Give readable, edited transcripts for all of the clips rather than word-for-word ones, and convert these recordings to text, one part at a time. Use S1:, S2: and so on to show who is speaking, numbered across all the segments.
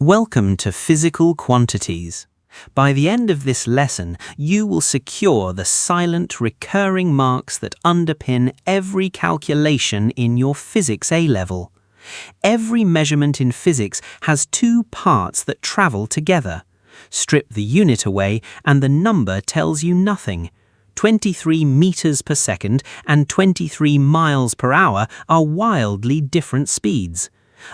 S1: Welcome to Physical Quantities. By the end of this lesson, you will secure the silent recurring marks that underpin every calculation in your physics A-level. Every measurement in physics has two parts that travel together. Strip the unit away and the number tells you nothing. 23 meters per second and 23 miles per hour are wildly different speeds.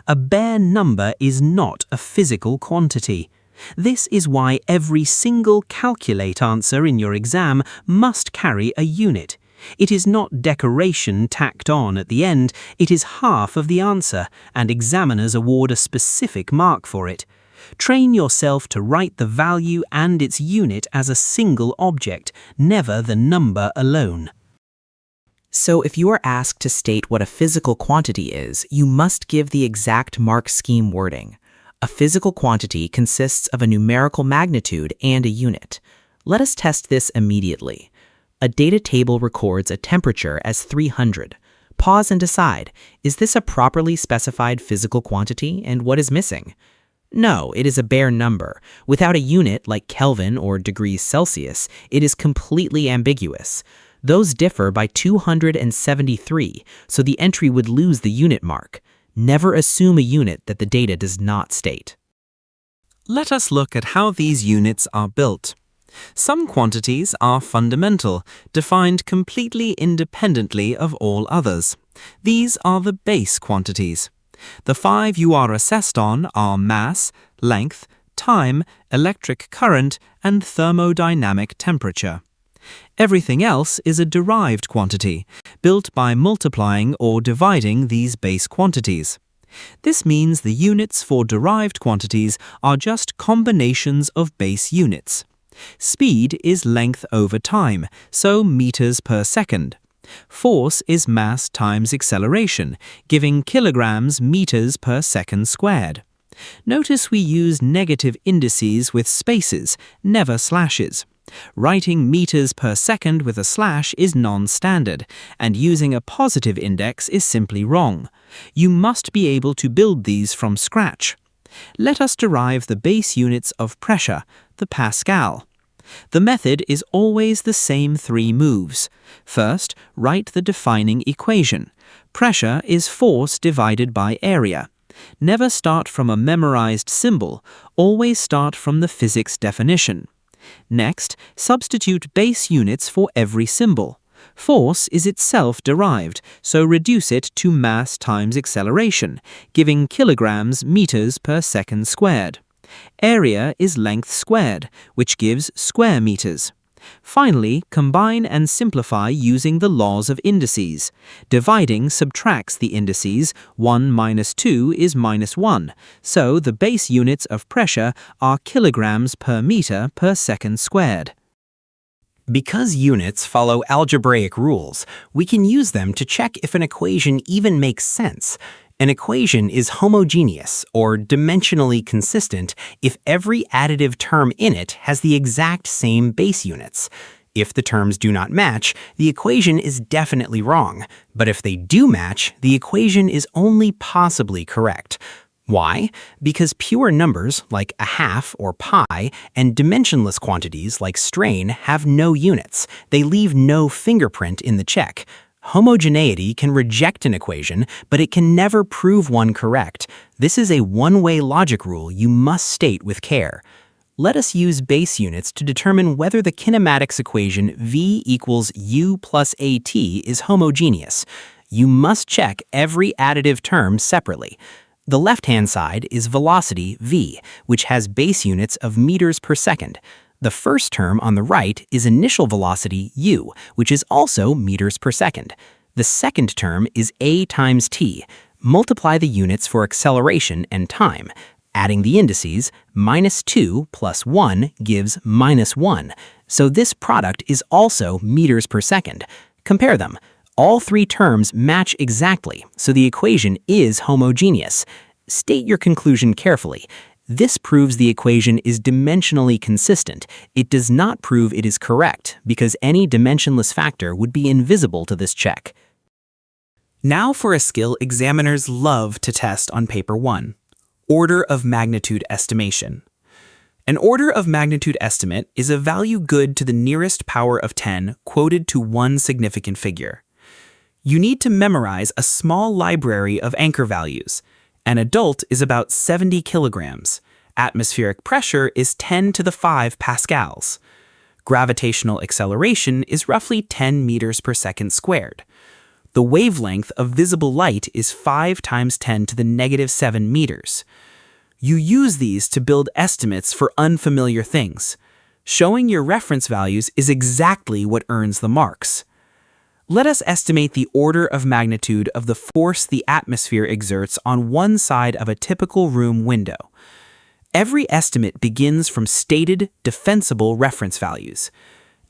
S1: A bare number is not a physical quantity. This is why every single calculate answer in your exam must carry a unit. It is not decoration tacked on at the end, it is half of the answer, and examiners award a specific mark for it. Train yourself to write the value and its unit as a single object, never the number alone.
S2: So if you are asked to state what a physical quantity is, you must give the exact mark scheme wording. A physical quantity consists of a numerical magnitude and a unit. Let us test this immediately. A data table records a temperature as 300. Pause and decide, is this a properly specified physical quantity, and what is missing? No, it is a bare number. Without a unit like Kelvin or degrees Celsius, it is completely ambiguous. Those differ by 273, so the entry would lose the unit mark. Never assume a unit that the data does not state.
S1: Let us look at how these units are built. Some quantities are fundamental, defined completely independently of all others. These are the base quantities. The 5 you are assessed on are mass, length, time, electric current, and thermodynamic temperature. Everything else is a derived quantity, built by multiplying or dividing these base quantities. This means the units for derived quantities are just combinations of base units. Speed is length over time, so meters per second. Force is mass times acceleration, giving kilograms meters per second squared. Notice we use negative indices with spaces, never slashes. Writing meters per second with a slash is non-standard, and using a positive index is simply wrong. You must be able to build these from scratch. Let us derive the base units of pressure, the Pascal. The method is always the same 3 moves. First, write the defining equation. Pressure is force divided by area. Never start from a memorized symbol, always start from the physics definition. Next, substitute base units for every symbol. Force is itself derived, so reduce it to mass times acceleration, giving kilograms meters per second squared. Area is length squared, which gives square meters. Finally, combine and simplify using the laws of indices. Dividing subtracts the indices, 1 minus 2 is minus 1, so the base units of pressure are kilograms per meter per second squared. Because units follow algebraic rules, we can use them to check if an equation even makes sense. An equation is homogeneous, or dimensionally consistent, if every additive term in it has the exact same base units. If the terms do not match, the equation is definitely wrong, but if they do match, the equation is only possibly correct. Why? Because pure numbers, like a half or pi, and dimensionless quantities, like strain, have no units. They leave no fingerprint in the check. Homogeneity can reject an equation, but it can never prove one correct. This is a one-way logic rule you must state with care. Let us use base units to determine whether the kinematics equation V equals U plus AT is homogeneous. You must check every additive term separately. The left-hand side is velocity V, which has base units of meters per second. The first term on the right is initial velocity u, which is also meters per second. The second term is a times t. Multiply the units for acceleration and time. Adding the indices, minus 2 plus 1 gives minus 1. So this product is also meters per second. Compare them. All 3 terms match exactly, so the equation is homogeneous. State your conclusion carefully. This proves the equation is dimensionally consistent. It does not prove it is correct, because any dimensionless factor would be invisible to this check.
S3: Now for a skill examiners love to test on paper 1.
S2: Order of magnitude estimation. An order of magnitude estimate is a value good to the nearest power of 10 quoted to one significant figure. You need to memorize a small library of anchor values. An adult is about 70 kilograms. Atmospheric pressure is 10 to the 5 pascals. Gravitational acceleration is roughly 10 meters per second squared. The wavelength of visible light is 5 times 10 to the negative 7 meters. You use these to build estimates for unfamiliar things. Showing your reference values is exactly what earns the marks. Let us estimate the order of magnitude of the force the atmosphere exerts on one side of a typical room window. Every estimate begins from stated, defensible reference values.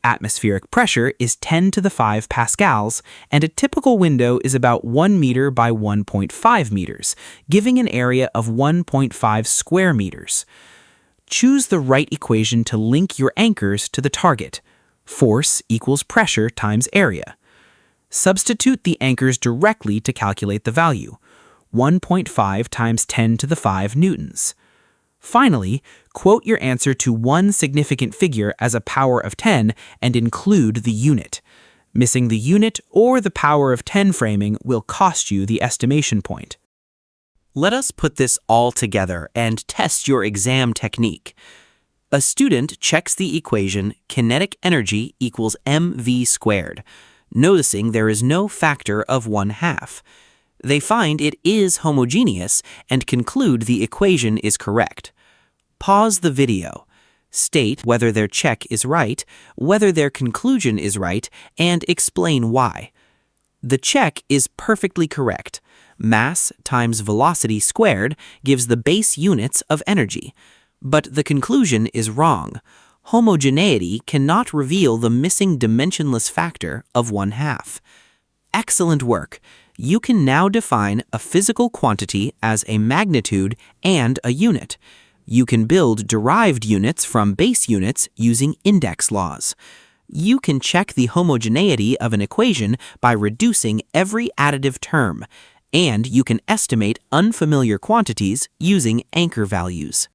S2: Atmospheric pressure is 10 to the 5 pascals, and a typical window is about 1 meter by 1.5 meters, giving an area of 1.5 square meters. Choose the right equation to link your anchors to the target. Force equals pressure times area. Substitute the anchors directly to calculate the value. 1.5 times 10 to the 5 newtons. Finally, quote your answer to one significant figure as a power of 10 and include the unit. Missing the unit or the power of 10 framing will cost you the estimation point.
S1: Let us put this all together and test your exam technique. A student checks the equation kinetic energy equals mv squared, noticing there is no factor of 1/2. They find it is homogeneous and conclude the equation is correct. Pause the video. State whether their check is right, whether their conclusion is right, and explain why. The check is perfectly correct. Mass times velocity squared gives the base units of energy. But the conclusion is wrong. Homogeneity cannot reveal the missing dimensionless factor of 1/2. Excellent work! You can now define a physical quantity as a magnitude and a unit. You can build derived units from base units using index laws. You can check the homogeneity of an equation by reducing every additive term, and you can estimate unfamiliar quantities using anchor values.